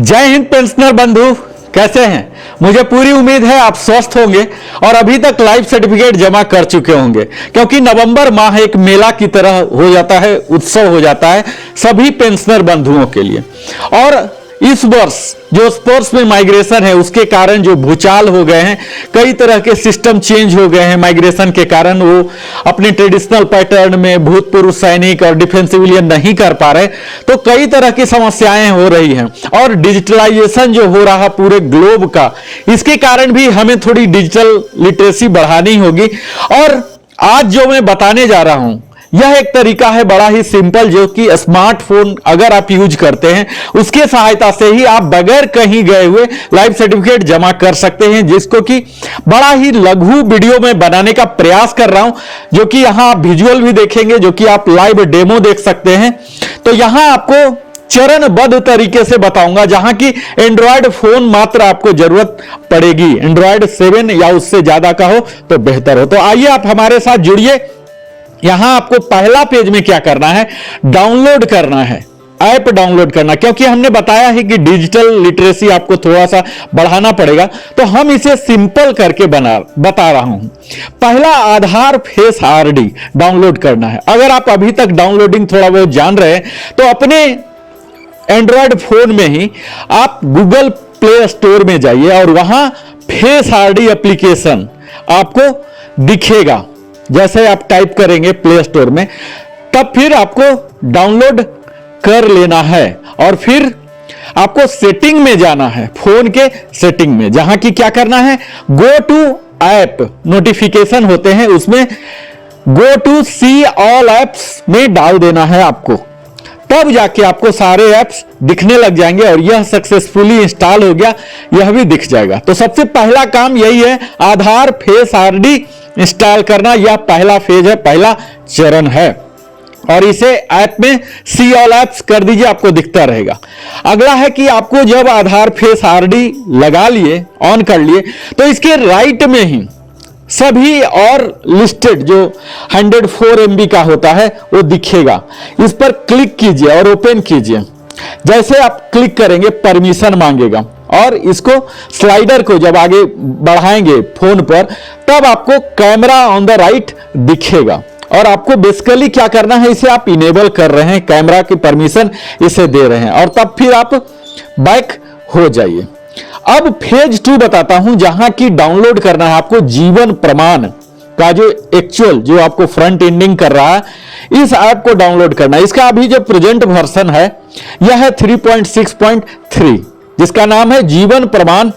जय हिंद पेंशनर बंधु, कैसे हैं? मुझे पूरी उम्मीद है आप स्वस्थ होंगे और अभी तक लाइफ सर्टिफिकेट जमा कर चुके होंगे, क्योंकि नवंबर माह एक मेला की तरह हो जाता है, उत्सव हो जाता है सभी पेंशनर बंधुओं के लिए। और इस वर्ष जो स्पोर्ट्स में माइग्रेशन है उसके कारण जो भूचाल हो गए हैं, कई तरह के सिस्टम चेंज हो गए हैं माइग्रेशन के कारण, वो अपने ट्रेडिशनल पैटर्न में भूतपूर्व सैनिक और डिफेंस सिविलियन नहीं कर पा रहे, तो कई तरह की समस्याएं हो रही हैं। और डिजिटलाइजेशन जो हो रहा पूरे ग्लोब का, इसके कारण भी हमें थोड़ी डिजिटल लिटरेसी बढ़ानी होगी। और आज जो मैं बताने जा रहा हूं यह एक तरीका है बड़ा ही सिंपल, जो कि स्मार्टफोन अगर आप यूज करते हैं उसके सहायता से ही आप बगैर कहीं गए हुए लाइफ सर्टिफिकेट जमा कर सकते हैं, जिसको कि बड़ा ही लघु वीडियो में बनाने का प्रयास कर रहा हूं, जो कि यहां आप विजुअल भी देखेंगे, जो कि आप लाइव डेमो देख सकते हैं। तो यहां आपको चरणबद्ध तरीके से बताऊंगा, जहां की एंड्रॉयड फोन मात्र आपको जरूरत पड़ेगी, एंड्रॉयड 7 या उससे ज्यादा का हो तो बेहतर हो। तो आइए आप हमारे साथ जुड़िए। यहां आपको पहला पेज में क्या करना है, डाउनलोड करना है, ऐप डाउनलोड करना, क्योंकि हमने बताया है कि डिजिटल लिटरेसी आपको थोड़ा सा बढ़ाना पड़ेगा, तो हम इसे सिंपल करके बता रहा हूं। पहला आधार फेस आरडी डाउनलोड करना है। अगर आप अभी तक डाउनलोडिंग थोड़ा बहुत जान रहे हैं तो अपने एंड्रॉयड फोन में ही आप गूगल प्ले स्टोर में जाइए और वहां फेस आरडी एप्लीकेशन आपको दिखेगा। जैसे आप टाइप करेंगे प्ले स्टोर में, तब फिर आपको डाउनलोड कर लेना है और फिर आपको सेटिंग में जाना है, फोन के सेटिंग में, जहां की क्या करना है, गो टू ऐप, नोटिफिकेशन होते हैं उसमें go to see all apps में डाल देना है आपको। तब जाके आपको सारे ऐप्स दिखने लग जाएंगे और यह सक्सेसफुली इंस्टॉल हो गया, यह भी दिख जाएगा। तो सबसे पहला काम यही है, आधार फेस आरडी इंस्टॉल करना। यह पहला फेज है, पहला चरण है, और इसे ऐप में सी ऑल एप्स कर दीजिए, आपको दिखता रहेगा। अगला है कि आपको जब आधार फेस आरडी लगा लिए, ऑन कर लिए, तो इसके राइट में ही सभी और लिस्टेड जो 104 MB का होता है वो दिखेगा। इस पर क्लिक कीजिए और ओपन कीजिए। जैसे आप क्लिक करेंगे परमिशन मांगेगा, और इसको स्लाइडर को जब आगे बढ़ाएंगे फोन पर, तब आपको कैमरा ऑन द राइट दिखेगा। और आपको बेसिकली क्या करना है, इसे आप इनेबल कर रहे हैं, कैमरा की परमिशन इसे दे रहे हैं, और तब फिर आप बैक हो जाइए। अब फेज 2 बताता हूं, जहां की डाउनलोड करना है आपको जीवन प्रमाण का जो एक्चुअल, जो आपको फ्रंट एंडिंग कर रहा है, इस ऐप को डाउनलोड करना है। इसका अभी जो प्रेजेंट वर्जन है यह है 3.6.3, जिसका नाम है जीवन प्रमाण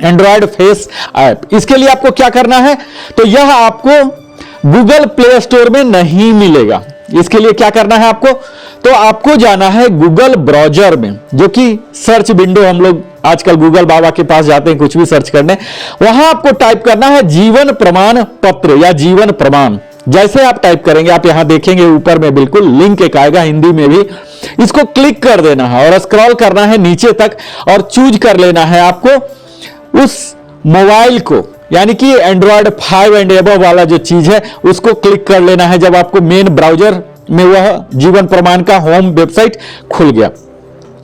एंड्रॉयड फेस ऐप। इसके लिए आपको क्या करना है, तो यह आपको गूगल प्ले स्टोर में नहीं मिलेगा। इसके लिए क्या करना है आपको, तो आपको जाना है गूगल ब्राउजर में, जो कि सर्च विंडो, हम लोग आजकल गूगल बाबा के पास जाते हैं कुछ भी सर्च करने, वहां आपको टाइप करना है जीवन प्रमाण पत्र या जीवन प्रमाण। जैसे आप टाइप करेंगे, आप यहां देखेंगे ऊपर में बिल्कुल लिंक एक आएगा हिंदी में भी, इसको क्लिक कर देना है और स्क्रॉल करना है नीचे तक और चूज कर लेना है आपको उस मोबाइल को, यानी कि एंड्रॉयड 5 एंड एबव वाला जो चीज है उसको क्लिक कर लेना है। जब आपको मेन ब्राउजर में वह जीवन प्रमाण का होम वेबसाइट खुल गया,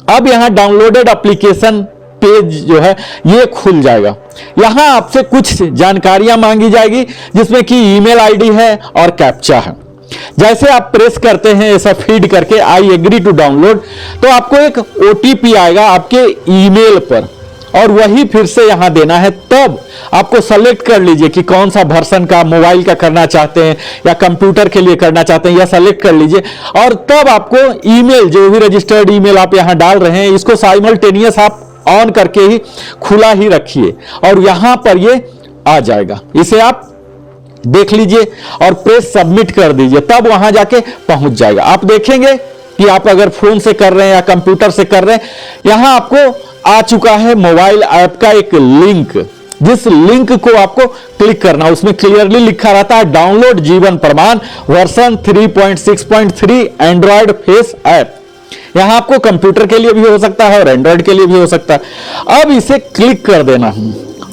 अब यहां डाउनलोडेड एप्लीकेशन पेज जो है ये खुल जाएगा। यहां आपसे कुछ जानकारियां मांगी जाएगी, जिसमें कि ईमेल आईडी है और कैप्चा है। जैसे आप प्रेस करते हैं ऐसा फीड करके आई एग्री टू डाउनलोड, तो आपको एक ओटीपी आएगा आपके ईमेल पर, और वही फिर से यहां देना है। तब आपको सेलेक्ट कर लीजिए कि कौन सा वर्जन का मोबाइल का करना चाहते हैं या कंप्यूटर के लिए करना चाहते हैं, या सेलेक्ट कर लीजिए। और तब आपको ईमेल, जो भी रजिस्टर्ड ईमेल आप यहां डाल रहे हैं, इसको साइमल्टेनियस आप ऑन करके ही खुला ही रखिए और यहां पर ये आ जाएगा। इसे आप देख लीजिए और प्रेस सबमिट कर दीजिए, तब वहां जाके पहुंच जाएगा। आप देखेंगे कि आप अगर फोन से कर रहे हैं या कंप्यूटर से कर रहे हैं, यहां आपको आ चुका है मोबाइल ऐप का एक लिंक, जिस लिंक को आपको क्लिक करना, उसमें क्लियरली लिखा रहता है डाउनलोड जीवन प्रमाण वर्जन 3.6.3 एंड्रॉयड फेस ऐप। यहां आपको कंप्यूटर के लिए भी हो सकता है और एंड्रॉयड के लिए भी हो सकता है। अब इसे क्लिक कर देना है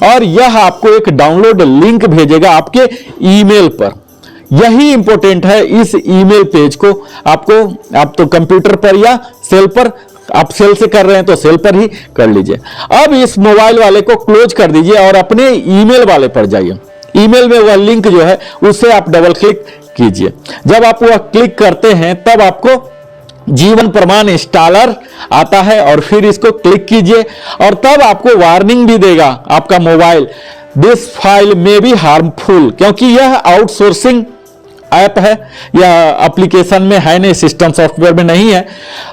और यह आपको एक डाउनलोड लिंक भेजेगा आपके ईमेल पर। यही इंपॉर्टेंट है, इस ईमेल पेज को आपको, आप तो कंप्यूटर पर या सेल पर आप सेल से कर रहे हैं तो सेल पर ही कर लीजिए। अब इस मोबाइल वाले को क्लोज कर दीजिए और अपने ईमेल वाले पर जाइए। ईमेल में वह लिंक जो है उसे आप डबल क्लिक कीजिए। जब आप वह क्लिक करते हैं तब आपको जीवन प्रमाण इंस्टॉलर आता है और फिर इसको क्लिक कीजिए और तब आपको वार्निंग भी देगा आपका मोबाइल, दिस फाइल में बी हार्मफुल, क्योंकि यह आउटसोर्सिंग ऐप है, यह एप्लीकेशन में है नहीं, सिस्टम सॉफ्टवेयर में नहीं है।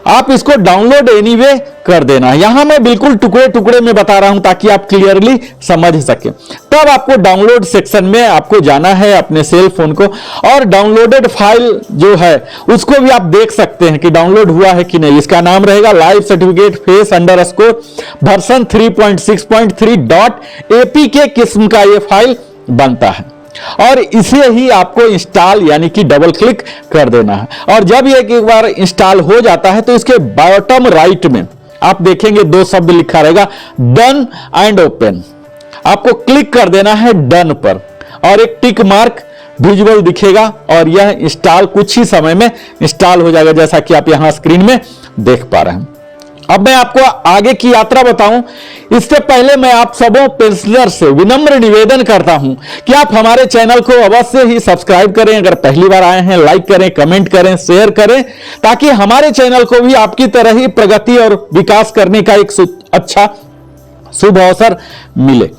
आप इसको डाउनलोड एनीवे कर देना। यहां मैं बिल्कुल टुकड़े टुकड़े में बता रहा हूं ताकि आप क्लियरली समझ सकें। तब आपको डाउनलोड सेक्शन में आपको जाना है अपने सेल फोन को और डाउनलोडेड फाइल जो है उसको भी आप देख सकते हैं कि डाउनलोड हुआ है कि नहीं। इसका नाम रहेगा life certificate face underscore version 3.6.3.apk किस्म का ये फाइल बनता है और इसे ही आपको इंस्टॉल यानी कि डबल क्लिक कर देना है। और जब ये एक बार इंस्टॉल हो जाता है तो इसके बॉटम राइट में आप देखेंगे दो शब्द लिखा रहेगा, डन एंड ओपन। आपको क्लिक कर देना है डन पर और एक टिक मार्क विजुअल दिखेगा और यह इंस्टॉल कुछ ही समय में इंस्टॉल हो जाएगा, जैसा कि आप यहां स्क्रीन में देख पा रहे हैं। अब मैं आपको आगे की यात्रा बताऊं, इससे पहले मैं आप सबों पेंशनर से विनम्र निवेदन करता हूं कि आप हमारे चैनल को अवश्य ही सब्सक्राइब करें। अगर पहली बार आए हैं लाइक करें, कमेंट करें, शेयर करें, ताकि हमारे चैनल को भी आपकी तरह ही प्रगति और विकास करने का एक अच्छा शुभ अवसर मिले।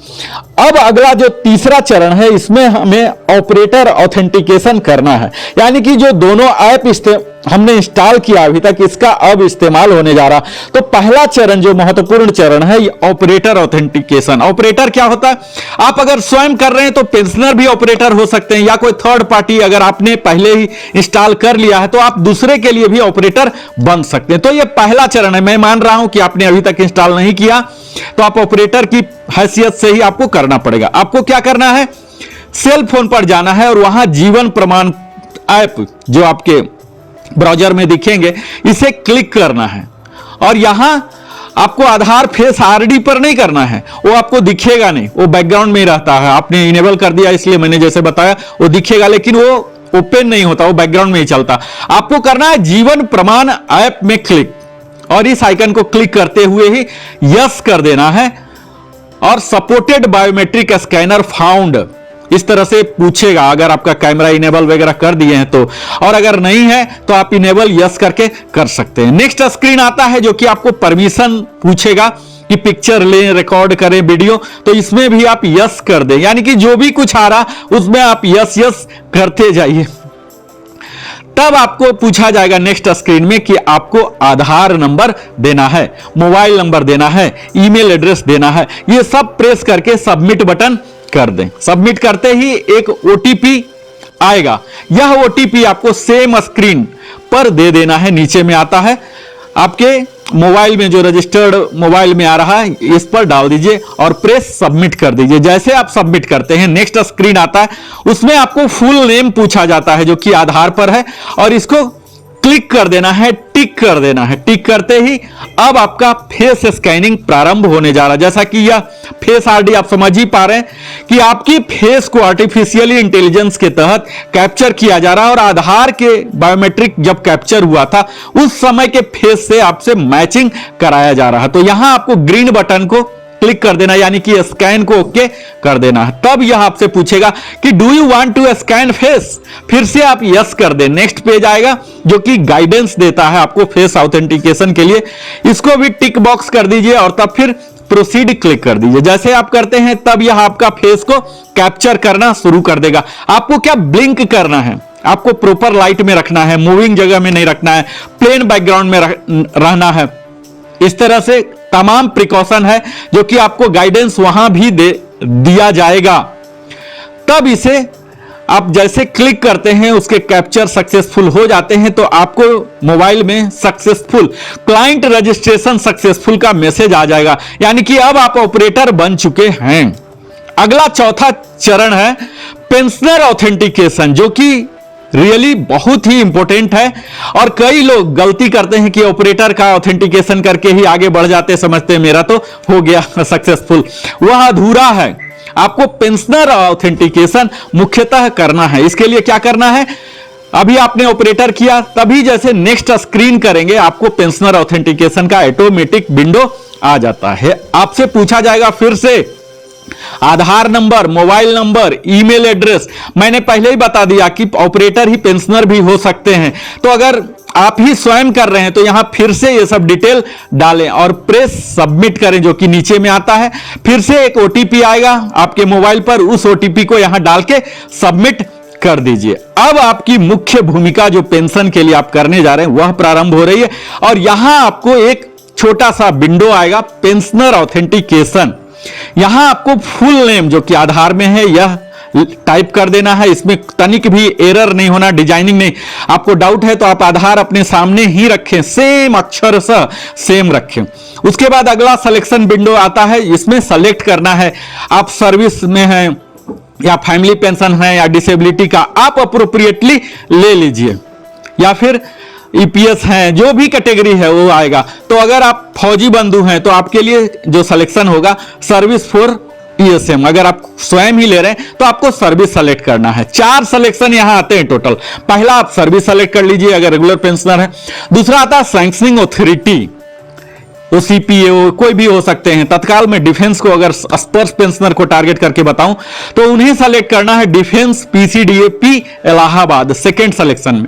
अब अगला जो तीसरा चरण है, इसमें हमें ऑपरेटर ऑथेंटिकेशन करना है, यानी कि जो दोनों ऐप हमने इंस्टॉल किया अभी तक, इसका अब इस्तेमाल होने जा रहा। तो पहला चरण जो महत्वपूर्ण चरण है ये ऑपरेटर ऑथेंटिकेशन। ऑपरेटर क्या होता है? आप अगर स्वयं कर रहे हैं तो पेंशनर भी ऑपरेटर हो सकते हैं, या कोई थर्ड पार्टी अगर आपने पहले ही इंस्टॉल कर लिया है तो आप दूसरे के लिए भी ऑपरेटर बन सकते हैं। तो ये पहला चरण है। मैं मान रहा हूं कि आपने अभी तक इंस्टॉल नहीं किया तो आप ऑपरेटर की हैसियत से ही आपको करना पड़ेगा। आपको क्या करना है, सेल फोन पर जाना है और वहां जीवन प्रमाण ऐप जो आपके ब्राउजर में दिखेंगे इसे क्लिक करना है और यहां आपको आधार फेस आरडी पर नहीं करना है, वो आपको दिखेगा नहीं, वो बैकग्राउंड में ही रहता है। आपने इनेबल कर दिया इसलिए मैंने जैसे बताया वो दिखेगा, लेकिन वो ओपन नहीं होता, वो बैकग्राउंड में ही चलता। आपको करना है जीवन प्रमाण ऐप में क्लिक और इस आइकन को क्लिक करते हुए ही यस कर देना है और सपोर्टेड बायोमेट्रिक स्कैनर फाउंड इस तरह से पूछेगा, अगर आपका कैमरा इनेबल वगैरह कर दिए हैं तो, और अगर नहीं है तो आप इनेबल यस करके कर सकते हैं। नेक्स्ट स्क्रीन आता है जो कि आपको परमिशन पूछेगा कि पिक्चर लें, रिकॉर्ड करें वीडियो, तो इसमें भी आप यस कर दें, यानी कि जो भी कुछ आ रहा उसमें आप यस यस करते जाइए। तब आपको पूछा जाएगा नेक्स्ट स्क्रीन में कि आपको आधार नंबर देना है, मोबाइल नंबर देना है, ईमेल एड्रेस देना है। ये सब प्रेस करके सबमिट बटन कर दें। सबमिट करते ही एक ओटीपी आएगा, यह ओटीपी आपको सेम स्क्रीन पर दे देना है। नीचे में आता है आपके मोबाइल में, जो रजिस्टर्ड मोबाइल में आ रहा है इस पर डाल दीजिए और प्रेस सबमिट कर दीजिए। जैसे आप सबमिट करते हैं नेक्स्ट स्क्रीन आता है, उसमें आपको फुल नेम पूछा जाता है जो कि आधार पर है और इसको क्लिक कर देना है, टिक कर देना है। टिक करते ही अब आपका फेस स्कैनिंग प्रारंभ होने जा रहा है। जैसा कि यह फेस आरडी आप समझ ही पा रहे हैं कि आपकी फेस को आर्टिफिशियली इंटेलिजेंस के तहत कैप्चर किया जा रहा है और आधार के बायोमेट्रिक जब कैप्चर हुआ था उस समय के फेस से आपसे मैचिंग कराया जा रहा है। तो यहां आपको ग्रीन बटन को क्लिक कर देना, यानी कि स्कैन को ओके कर देना है। तब यह आपसे पूछेगा कि do you want to scan face, फिर से आप यस कर दें। नेक्स्ट पेज आएगा जो कि गाइडेंस देता है आपको फेस ऑथेंटिकेशन के लिए, इसको भी टिक बॉक्स कर दीजिए और तब फिर प्रोसीड क्लिक कर दीजिए। जैसे आप करते हैं तब यह आपका फेस को कैप्चर करना शुरू कर देगा। आपको क्या ब्लिंक करना है, आपको प्रॉपर लाइट में रखना है, मूविंग जगह में नहीं रखना है, प्लेन बैकग्राउंड में रहना है। इस तरह से तमाम प्रिकॉशन है जो कि आपको गाइडेंस वहां भी दिया जाएगा। तब इसे आप जैसे क्लिक करते हैं उसके कैप्चर सक्सेसफुल हो जाते हैं तो आपको मोबाइल में सक्सेसफुल क्लाइंट रजिस्ट्रेशन सक्सेसफुल का मैसेज आ जाएगा, यानी कि अब आप ऑपरेटर बन चुके हैं। अगला चौथा चरण है पेंशनर ऑथेंटिकेशन, जो कि रियली बहुत ही इंपॉर्टेंट है और कई लोग गलती करते हैं कि ऑपरेटर का ऑथेंटिकेशन करके ही आगे बढ़ जाते, समझते हैं मेरा तो हो गया सक्सेसफुल। वह अधूरा है, आपको पेंशनर ऑथेंटिकेशन मुख्यतः करना है। इसके लिए क्या करना है, अभी आपने ऑपरेटर किया, तभी जैसे नेक्स्ट स्क्रीन करेंगे आपको पेंशनर ऑथेंटिकेशन का ऑटोमेटिक विंडो आ जाता है। आपसे पूछा जाएगा फिर से Aadhaar number, mobile number, email address. मैंने पहले ही बता दिया कि ऑपरेटर ही पेंशनर भी हो सकते हैं, तो अगर आप ही स्वयं कर रहे हैं तो यहां फिर से ये सब डिटेल डालें और प्रेस सबमिट करें, जो कि नीचे में आता है। फिर से एक ओटीपी आएगा आपके मोबाइल पर, उस ओटीपी को यहां डाल के सबमिट कर दीजिए। अब आपकी मुख्य भूमिका जो पेंशन के लिए आप करने जा रहे हैं वह प्रारंभ हो रही है, और यहां आपको एक छोटा सा विंडो आएगा, पेंशनर ऑथेंटिकेशन। यहां आपको फुल नेम जो कि आधार में है यह टाइप कर देना है, इसमें तनिक भी एरर नहीं होना, डिजाइनिंग नहीं। आपको डाउट है तो आप आधार अपने सामने ही रखें, सेम अक्षर से सेम रखें। उसके बाद अगला सिलेक्शन विंडो आता है, इसमें सेलेक्ट करना है आप सर्विस में हैं या फैमिली पेंशन है या डिसेबिलिटी का, आप अप्रोप्रिएटली ले लीजिए, या फिर ईपीएस है, जो भी कैटेगरी है वो आएगा। तो अगर आप फौजी बंधु हैं तो आपके लिए जो सिलेक्शन होगा सर्विस फॉर ईएसएम, अगर आप स्वयं ही ले रहे हैं तो आपको सर्विस सेलेक्ट करना है। 4 सिलेक्शन यहां आते हैं टोटल। पहला आप सर्विस सेलेक्ट कर लीजिए अगर रेगुलर पेंशनर है। दूसरा आता है सैंक्शनिंग ऑथोरिटी, वो सीपीए कोई भी हो सकते हैं। तत्काल में डिफेंस को अगर स्पर्श पेंशनर को टारगेट करके बताऊं तो उन्हें सेलेक्ट करना है, डिफेंस पीसीडीएपी इलाहाबाद सेकेंड सिलेक्शन में।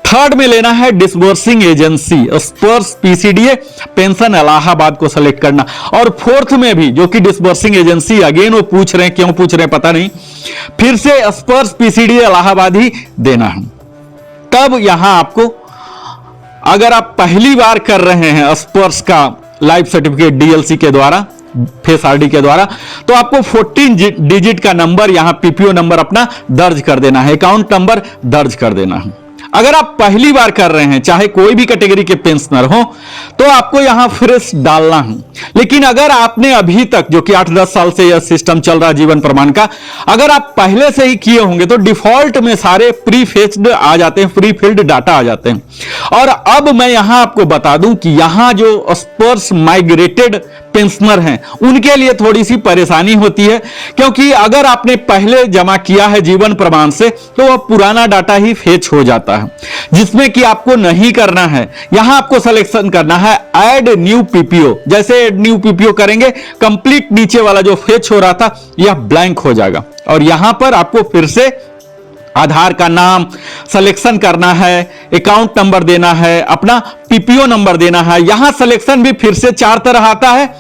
थर्ड में लेना है डिसबर्सिंग एजेंसी, स्पर्श पीसीडीए पेंशन इलाहाबाद को सेलेक्ट करना। और फोर्थ में भी जो कि डिसबर्सिंग एजेंसी, अगेन वो पूछ रहे हैं, क्यों पूछ रहे हैं पता नहीं, फिर से स्पर्श पीसीडीए इलाहाबाद ही देना है। तब यहां आपको, अगर आप पहली बार कर रहे हैं स्पर्श का लाइफ सर्टिफिकेट डीएलसी के द्वारा, फेस आरडी के द्वारा, तो आपको 14 डिजिट का नंबर यहां पीपीओ नंबर अपना दर्ज कर देना है, अकाउंट नंबर दर्ज कर देना है। अगर आप पहली बार कर रहे हैं, चाहे कोई भी कैटेगरी के पेंशनर हो, तो आपको यहां फ्रेश डालना है। लेकिन अगर आपने अभी तक, जो कि 8-10 साल से यह सिस्टम चल रहा है जीवन प्रमाण का, अगर आप पहले से ही किए होंगे तो डिफॉल्ट में सारे प्री फेच्ड आ जाते हैं, प्री फिल्ड डाटा आ जाते हैं। और अब मैं यहां आपको बता दूं कि यहां जो स्पर्श माइग्रेटेड पेंशनर हैं उनके लिए थोड़ी सी परेशानी होती है, क्योंकि अगर आपने पहले जमा किया है जीवन प्रमाण से तो वह पुराना डाटा ही फेच हो जाता है, जिसमें कि आपको नहीं करना है। यहां आपको सिलेक्शन करना है ऐड न्यू पीपीओ। जैसे ऐड न्यू पीपीओ करेंगे, कंप्लीट नीचे वाला जो फेच हो रहा था यह ब्लैंक हो जाएगा, और यहां पर आपको फिर से आधार का नाम सिलेक्शन करना है, अकाउंट नंबर देना है, अपना पीपीओ नंबर देना है। यहां सिलेक्शन भी फिर से 4 तरह आता है,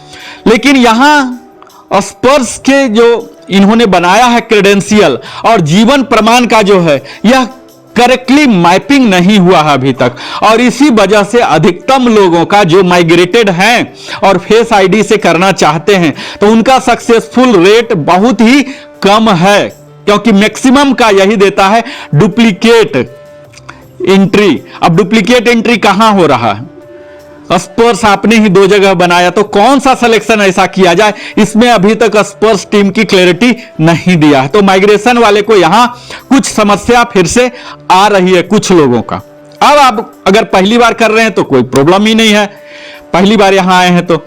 लेकिन यहां स्पर्श के जो इन्होंने बनाया है क्रेडेंशियल और जीवन प्रमाण का जो है, यह करेक्टली मैपिंग नहीं हुआ है अभी तक, और इसी वजह से अधिकतम लोगों का जो माइग्रेटेड हैं और फेस आईडी से करना चाहते हैं तो उनका सक्सेसफुल रेट बहुत ही कम है, क्योंकि मैक्सिमम का यही देता है डुप्लीकेट एंट्री। अब डुप्लीकेट एंट्री कहां हो रहा है? स्पर्श आपने ही 2 जगह बनाया, तो कौन सा सिलेक्शन ऐसा किया जाए, इसमें अभी तक स्पर्श टीम की क्लैरिटी नहीं दिया है। तो माइग्रेशन वाले को यहां कुछ समस्या फिर से आ रही है कुछ लोगों का। अब आप अगर पहली बार कर रहे हैं तो कोई प्रॉब्लम ही नहीं है, पहली बार यहां आए हैं तो,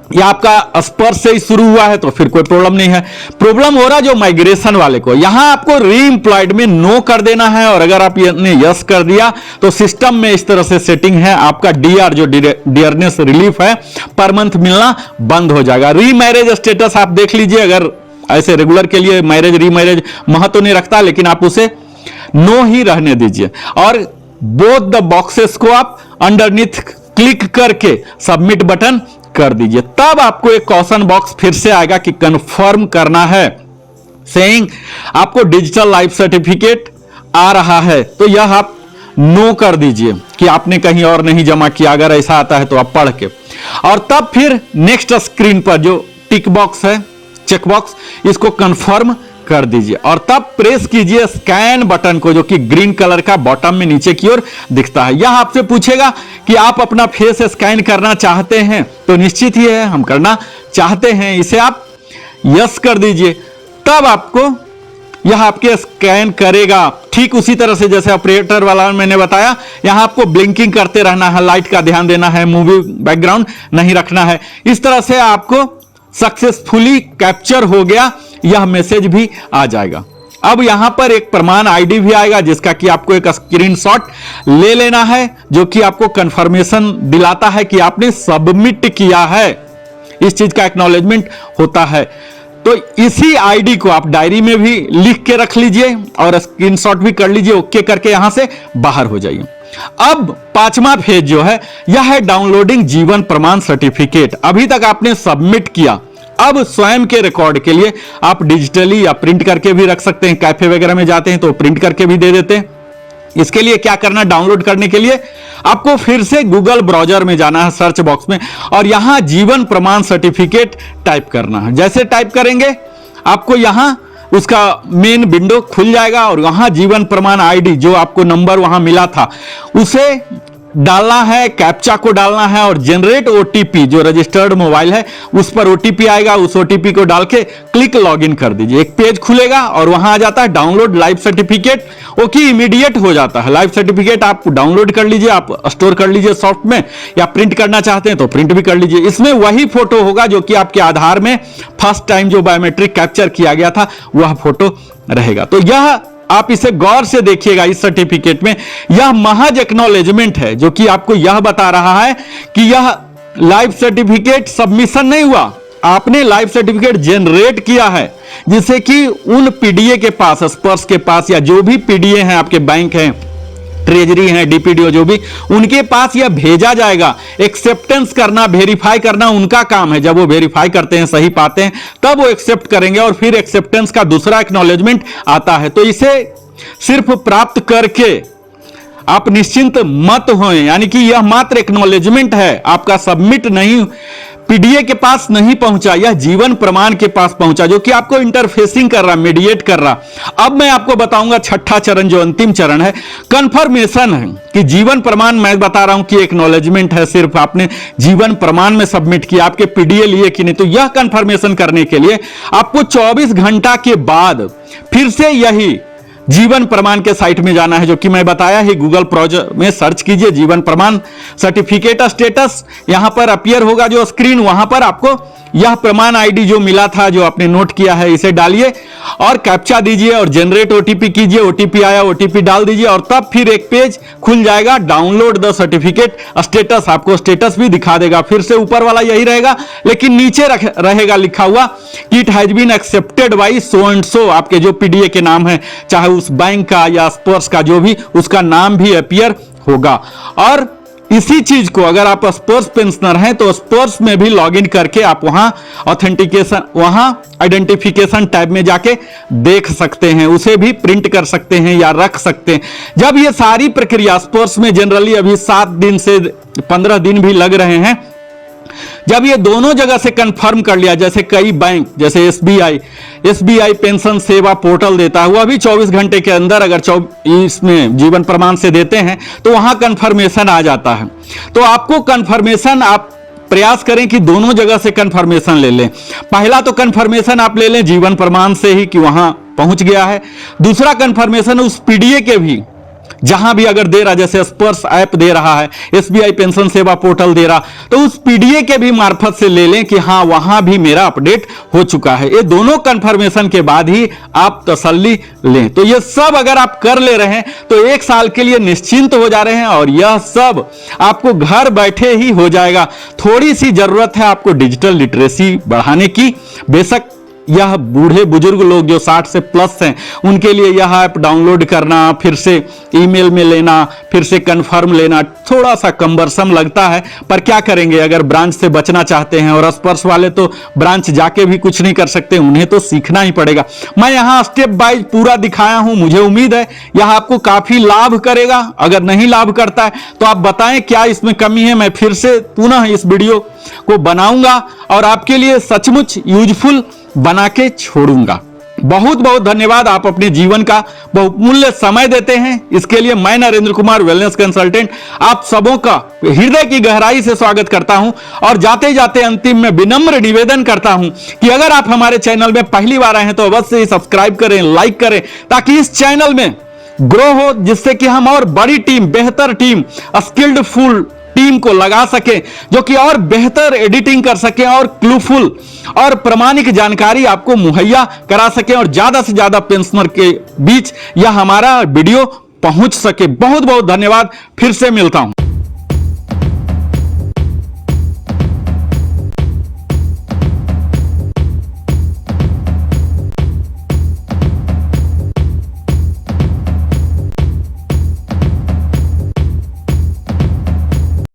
या आपका स्पर्श से ही शुरू हुआ है तो फिर कोई प्रॉब्लम नहीं है। प्रॉब्लम हो रहा जो माइग्रेशन वाले को, यहां आपको रीएम्प्लॉयड में नो कर देना है, और अगर आपने यस कर दिया तो सिस्टम में इस तरह से सेटिंग है, आपका डीआर जो डियरनेस रिलीफ है पर मंथ मिलना बंद हो जाएगा। रीमैरेज स्टेटस आप देख लीजिए, अगर ऐसे रेगुलर के लिए मैरिज रीमैरेज महत्व नहीं रखता, लेकिन आप उसे नो ही रहने दीजिए, और बोथ द बॉक्सेस को आप अंडरनीथ क्लिक करके सबमिट बटन कर दीजिए। तब आपको एक क्वेश्चन बॉक्स फिर से आएगा कि कंफर्म करना है, सेइंग आपको डिजिटल लाइफ सर्टिफिकेट आ रहा है, तो यह आप नो कर दीजिए कि आपने कहीं और नहीं जमा किया। अगर ऐसा आता है तो आप पढ़ के, और तब फिर नेक्स्ट स्क्रीन पर जो टिक बॉक्स है, चेक बॉक्स, इसको कंफर्म कर दीजिए, और तब प्रेस कीजिए स्कैन बटन को, जो कि ग्रीन कलर का बॉटम में नीचे की ओर दिखता है। यह आपसे पूछेगा कि आप अपना फेस स्कैन करना चाहते हैं, तो निश्चित ही है हम करना चाहते हैं, इसे आप यस कर दीजिए। तब आपको यह आपके स्कैन करेगा, ठीक उसी तरह से जैसे ऑपरेटर वाला मैंने बताया। यहां आपको ब्लिंकिंग करते रहना है, लाइट का ध्यान देना है, मूवी बैकग्राउंड नहीं रखना है। इस तरह से आपको सक्सेसफुली कैप्चर हो गया, यह मैसेज भी आ जाएगा। अब यहां पर एक प्रमाण आईडी भी आएगा जिसका कि आपको एक स्क्रीनशॉट ले लेना है, जो कि आपको कंफर्मेशन दिलाता है कि आपने सबमिट किया है। इस चीज का एक्नॉलेजमेंट होता है। तो इसी आईडी को आप डायरी में भी लिख के रख लीजिए और स्क्रीनशॉट भी कर लीजिए, ओके करके यहां से बाहर हो जाइए। अब 5वां फेज जो है यह है डाउनलोडिंग जीवन प्रमाण सर्टिफिकेट। अभी तक आपने सबमिट किया, अब स्वयं के रिकॉर्ड के लिए आप डिजिटली या प्रिंट करके भी रख सकते हैं। कैफे वगैरह में जाते हैं तो प्रिंट करके भी दे देते हैं। इसके लिए क्या करना, डाउनलोड करने के लिए आपको फिर से गूगल ब्राउजर में जाना है, सर्च बॉक्स में, और यहां जीवन प्रमाण सर्टिफिकेट टाइप करना है। जैसे टाइप करेंगे आपको यहां उसका मेन विंडो खुल जाएगा और वहां जीवन प्रमाण आईडी जो आपको नंबर वहां मिला था उसे डालना है, कैप्चा को डालना है और जनरेट ओटीपी जो रजिस्टर्ड मोबाइल है उस पर ओटीपी आएगा। उस ओटीपी को डाल के क्लिक लॉगिन कर दीजिए, एक पेज खुलेगा और वहां आ जाता है download live certificate. Okay, immediate हो जाता है। लाइव सर्टिफिकेट आप डाउनलोड कर लीजिए, आप स्टोर कर लीजिए सॉफ्ट में, या प्रिंट करना चाहते हैं तो प्रिंट भी कर लीजिए। इसमें वही फोटो होगा जो कि आपके आधार में फर्स्ट टाइम जो बायोमेट्रिक कैप्चर किया गया था वह फोटो रहेगा। तो यह आप इसे गौर से देखिएगा। इस सर्टिफिकेट में यह महज एक्नॉलेजमेंट है जो कि आपको यह बता रहा है कि यह लाइव सर्टिफिकेट सबमिशन नहीं हुआ, आपने लाइव सर्टिफिकेट जनरेट किया है, जिससे कि उन पीडीए के पास, स्पर्श के पास, या जो भी पीडीए हैं आपके बैंक हैं, ट्रेजरी है, डीपीडीओ, जो भी, उनके पास यह भेजा जाएगा। एक्सेप्टेंस करना, वेरीफाई करना उनका काम है। जब वो वेरीफाई करते हैं, सही पाते हैं, तब वो एक्सेप्ट करेंगे और फिर एक्सेप्टेंस का दूसरा एक्नॉलेजमेंट आता है। तो इसे सिर्फ प्राप्त करके आप निश्चिंत मत हों, यानी कि यह मात्र एक्नॉलेजमेंट है, आपका सबमिट नहीं, पीडीए के पास नहीं पहुंचा, यह जीवन प्रमाण के पास पहुंचा, जो कि आपको इंटरफेसिंग कर रहा, मीडिएट कर रहा। अब मैं आपको बताऊंगा छठा चरण, जो अंतिम चरण है, कंफर्मेशन है कि जीवन प्रमाण, मैं बता रहा हूं कि एक्नॉलेजमेंट है, सिर्फ आपने जीवन प्रमाण में सबमिट किया, आपके पीडीए लिए कि नहीं। तो यह कंफर्मेशन करने के लिए आपको 24 घंटा के बाद फिर से यही जीवन प्रमाण के साइट में जाना है, जो कि मैं बताया ही, गूगल ब्राउज़र में सर्च कीजिए जीवन प्रमाण सर्टिफिकेट स्टेटस, यहां पर अपीयर होगा जो स्क्रीन, वहां पर आपको यह प्रमाण आईडी जो मिला था, जो आपने नोट किया है, इसे डालिए और कैप्चा दीजिए और जनरेट ओटीपी कीजिए। ओटीपी आया, ओटीपी डाल दीजिए और तब फिर एक पेज खुल जाएगा, डाउनलोड द सर्टिफिकेट स्टेटस। आपको स्टेटस भी दिखा देगा, फिर से ऊपर वाला यही रहेगा, लेकिन नीचे रहेगा लिखा हुआ कि it has been accepted by so and so. आपके जो पीडीए के नाम है, चाहे उस बैंक का या स्पर्श का, जो भी, उसका नाम भी अपीयर होगा। और इसी चीज को अगर आप स्पर्श पेंशनर हैं तो स्पर्श में भी लॉगिन करके आप वहां ऑथेंटिकेशन, वहां आइडेंटिफिकेशन टैब में जाके देख सकते हैं, उसे भी प्रिंट कर सकते हैं या रख सकते हैं। जब ये सारी प्रक्रिया, स्पर्श में जनरली अभी 7 दिन से 15 दिन भी लग रहे हैं, जब ये दोनों जगह से कंफर्म कर लिया, जैसे कई बैंक, जैसे एसबीआई पेंशन सेवा पोर्टल देता है, वह भी 24 घंटे के अंदर अगर इसमें जीवन प्रमाण से देते हैं तो वहां कंफर्मेशन आ जाता है। तो आपको कंफर्मेशन, आप प्रयास करें कि दोनों जगह से कंफर्मेशन ले लें। पहला तो कंफर्मेशन आप ले लें जीवन प्रमाण से ही कि वहां पहुंच गया है। दूसरा कंफर्मेशन उस पीडीए के भी, जहां भी अगर दे रहा, जैसे स्पर्श ऐप दे रहा है, एसबीआई पेंशन सेवा पोर्टल दे रहा, तो उस पीडीए के भी मार्फत से ले लें कि हां वहां भी मेरा अपडेट हो चुका है। ये दोनों कंफर्मेशन के बाद ही आप तसल्ली लें। तो ये सब अगर आप कर ले रहे हैं तो 1 साल के लिए निश्चिंत हो जा रहे हैं और यह सब आपको घर बैठे ही हो जाएगा। थोड़ी सी जरूरत है आपको डिजिटल लिटरेसी बढ़ाने की। बेशक यह बूढ़े बुजुर्ग लोग जो 60 से प्लस हैं, उनके लिए यह ऐप डाउनलोड करना, फिर से ईमेल में लेना, फिर से कंफर्म लेना, थोड़ा सा कम्बरसम लगता है, पर क्या करेंगे अगर ब्रांच से बचना चाहते हैं। और स्पर्श वाले तो ब्रांच जाके भी कुछ नहीं कर सकते, उन्हें तो सीखना ही पड़ेगा। मैं यहां स्टेप बाय पूरा दिखाया हूं, मुझे उम्मीद है यह आपको काफी लाभ करेगा। अगर नहीं लाभ करता है तो आप बताएं क्या इसमें कमी है, मैं फिर से पुनः इस वीडियो को बनाऊंगा और आपके लिए सचमुच यूजफुल बना के छोड़ूंगा। बहुत बहुत धन्यवाद, आप अपने जीवन का बहुमूल्य समय देते हैं, इसके लिए मैं नरेंद्र कुमार वेलनेस कंसल्टेंट आप सबों का हृदय की गहराई से स्वागत करता हूं। और जाते जाते अंतिम में विनम्र निवेदन करता हूं कि अगर आप हमारे चैनल में पहली बार आए हैं तो अवश्य ही सब्सक्राइब करें, लाइक करें, ताकि इस चैनल में ग्रो हो, जिससे कि हम और बड़ी टीम, बेहतर टीम, स्किल्ड फुल टीम को लगा सकें, जो कि और बेहतर एडिटिंग कर सकें और क्लूफुल और प्रामाणिक जानकारी आपको मुहैया करा सकें और ज्यादा से ज्यादा पेंशनर के बीच यह हमारा वीडियो पहुंच सके। बहुत बहुत धन्यवाद। फिर से मिलता हूं।